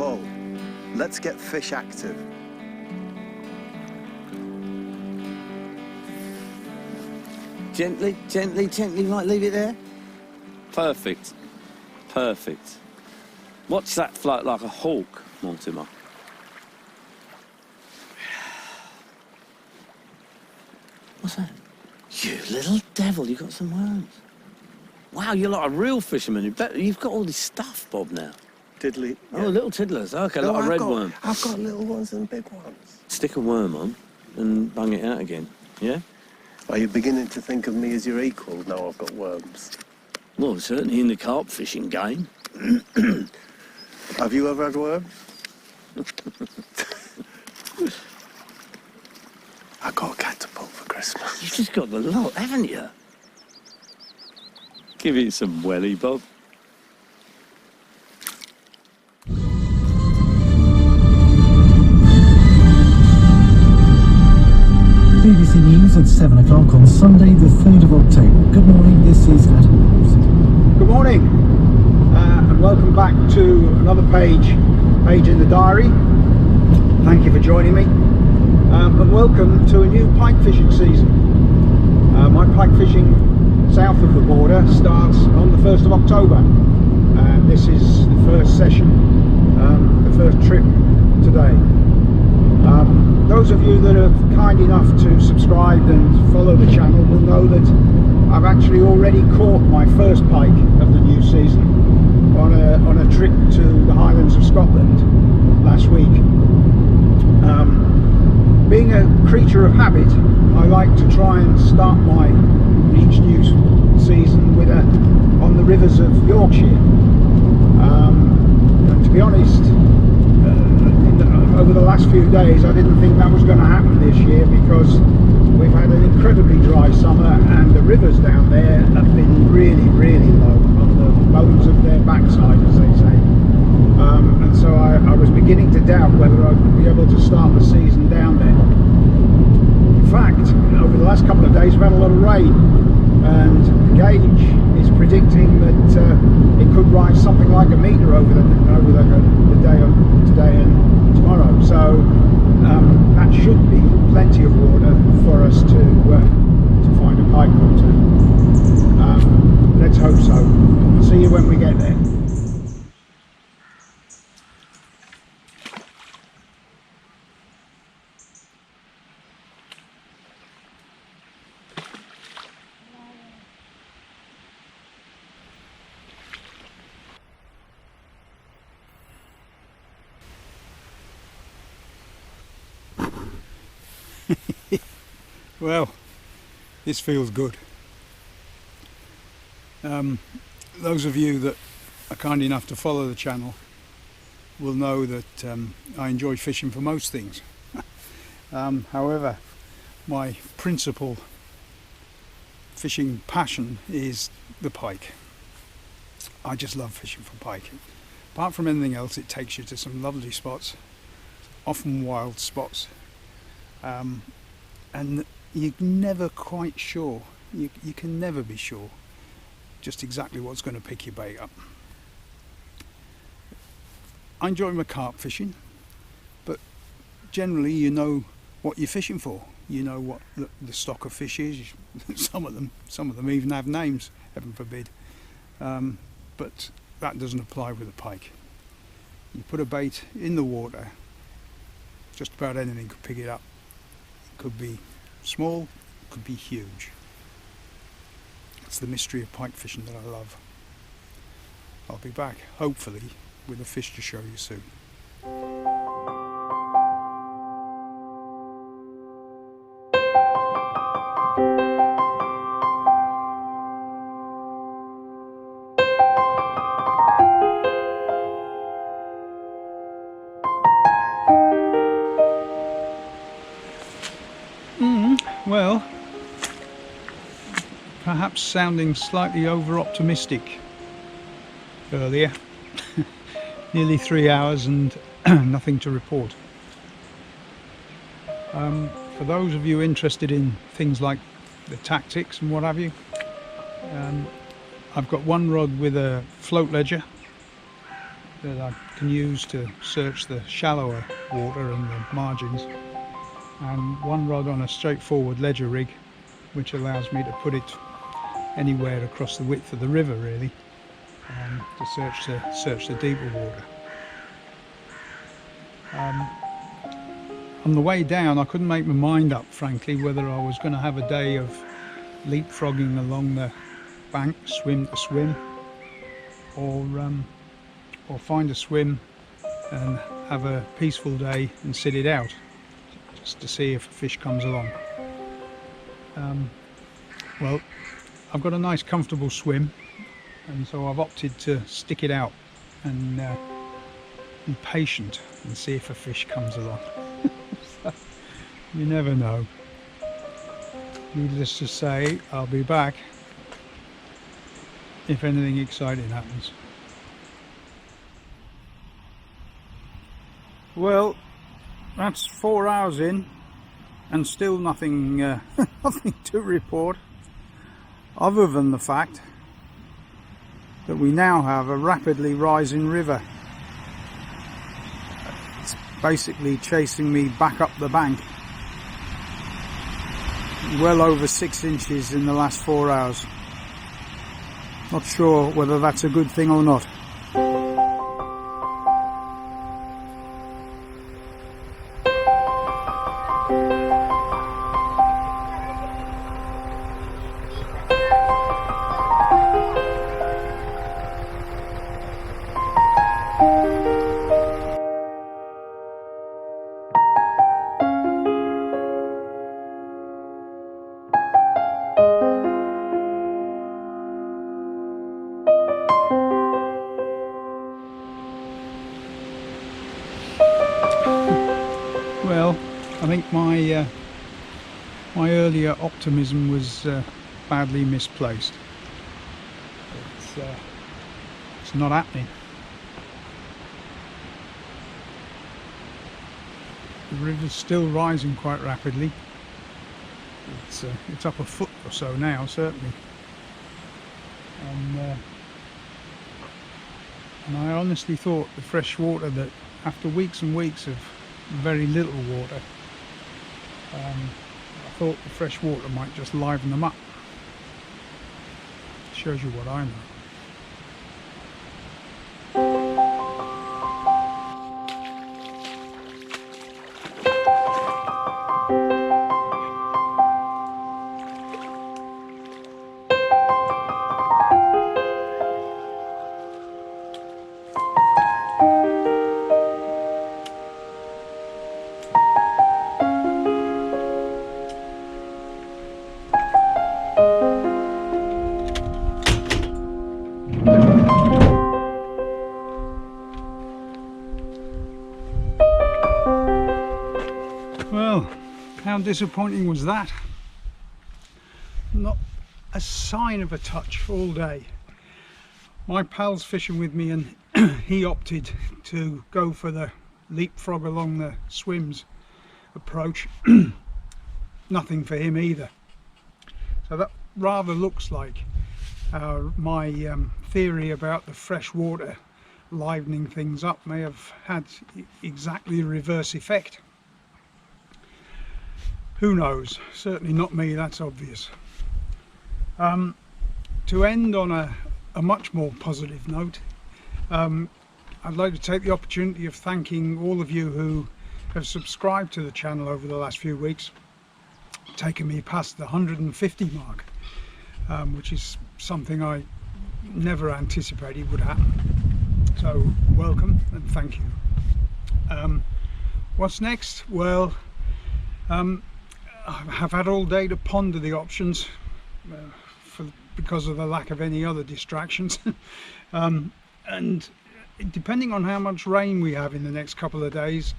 Paul, let's get fish active. Gently, gently, gently, right, leave it there. Perfect. Perfect. Watch that float like a hawk, Mortimer. What's that? You little devil, you got some worms. Wow, you're like a real fisherman. You've got all this stuff, Bob, now. Tiddly. Yeah. Oh, little tiddlers. Okay, No, like a red worm. I've got little ones and big ones. Stick a worm on and bung it out again, yeah? Are you beginning to think of me as your equal now I've got worms? Well, certainly in the carp fishing game. Have you ever had worms? I got a catapult for Christmas. You've just got the lot, haven't you? Give it some welly, Bob. BBC News at 7 o'clock on Sunday the 3rd of October. Good morning, this is Adam. Good morning and welcome back to another page in the diary. Thank you for joining me and welcome to a new pike fishing season. My pike fishing south of the border starts on the 1st of October and this is the first session, the first trip today. Those of you that are kind enough to subscribe and follow the channel will know that I've actually already caught my first pike of the new season on a trip to the Highlands of Scotland last week. Being a creature of habit, I like to try and start each new season with on the rivers of Yorkshire. And to be honest, over the last few days I didn't think that was going to happen this year because we've had an incredibly dry summer and the rivers down there have been really low on the bones of their backside, as they say. And so I was beginning to doubt whether I would be able to start the season down there. In fact, over the last couple of days we've had a lot of rain and the gauge is predicting that it could rise something like a metre over the day of today and tomorrow. So that should be plenty of water for us to find a pike or two. Let's hope so. We'll see you when we get there. Well, this feels good. Those of you that are kind enough to follow the channel will know that I enjoy fishing for most things. However, my principal fishing passion is the pike. I just love fishing for pike. Apart from anything else, it takes you to some lovely spots, often wild spots. And you're never quite sure, you can never be sure just exactly what's going to pick your bait up. I enjoy my carp fishing, but generally you know what you're fishing for. You know what the stock of fish is. Some of them even have names, heaven forbid. But that doesn't apply with a pike. You put a bait in the water, just about anything could pick it up. It could be small, could be huge. It's the mystery of pike fishing that I love. I'll be back, hopefully, with a fish to show you soon. Well, perhaps sounding slightly over-optimistic earlier. Nearly 3 hours and nothing to report. For those of you interested in things like the tactics and what have you, I've got one rod with a float ledger that I can use to search the shallower water and the margins, and one rod on a straightforward ledger rig, which allows me to put it anywhere across the width of the river, really, to search the deeper water. On the way down, I couldn't make my mind up, frankly, whether I was going to have a day of leapfrogging along the bank, swim to swim, or find a swim and have a peaceful day and sit it out, just to see if a fish comes along. Well, I've got a nice comfortable swim, and so I've opted to stick it out and be patient and see if a fish comes along. You never know. Needless to say, I'll be back if anything exciting happens. Well, that's 4 hours in and still nothing, nothing to report, other than the fact that we now have a rapidly rising river. It's basically chasing me back up the bank. Well over 6 inches in the last 4 hours. Not sure whether that's a good thing or not. Well, I think my earlier optimism was badly misplaced. It's not happening. The river's still rising quite rapidly. It's up a foot or so now, certainly. And I honestly thought the fresh water, that after weeks and weeks of very little water, I thought the fresh water might just liven them up. Shows you what I know. Well, how disappointing was that? Not a sign of a touch all day. My pal's fishing with me, and he opted to go for the leapfrog along the swims approach. Nothing for him either. So that rather looks like my theory about the fresh water livening things up may have had exactly the reverse effect. Who knows? Certainly not me, that's obvious. To end on a much more positive note, I'd like to take the opportunity of thanking all of you who have subscribed to the channel over the last few weeks, taking me past the 150 mark, which is something I never anticipated would happen. So welcome and thank you. What's next? Well, I've had all day to ponder the options because of the lack of any other distractions. And depending on how much rain we have in the next couple of days,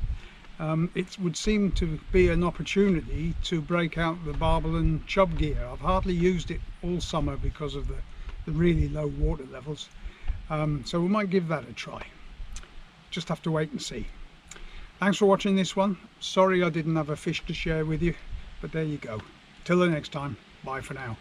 it would seem to be an opportunity to break out the barbel and chub gear. I've hardly used it all summer because of the really low water levels, so we might give that a try. Just have to wait and see. Thanks for watching this one. Sorry I didn't have a fish to share with you, but there you go. Till the next time, bye for now.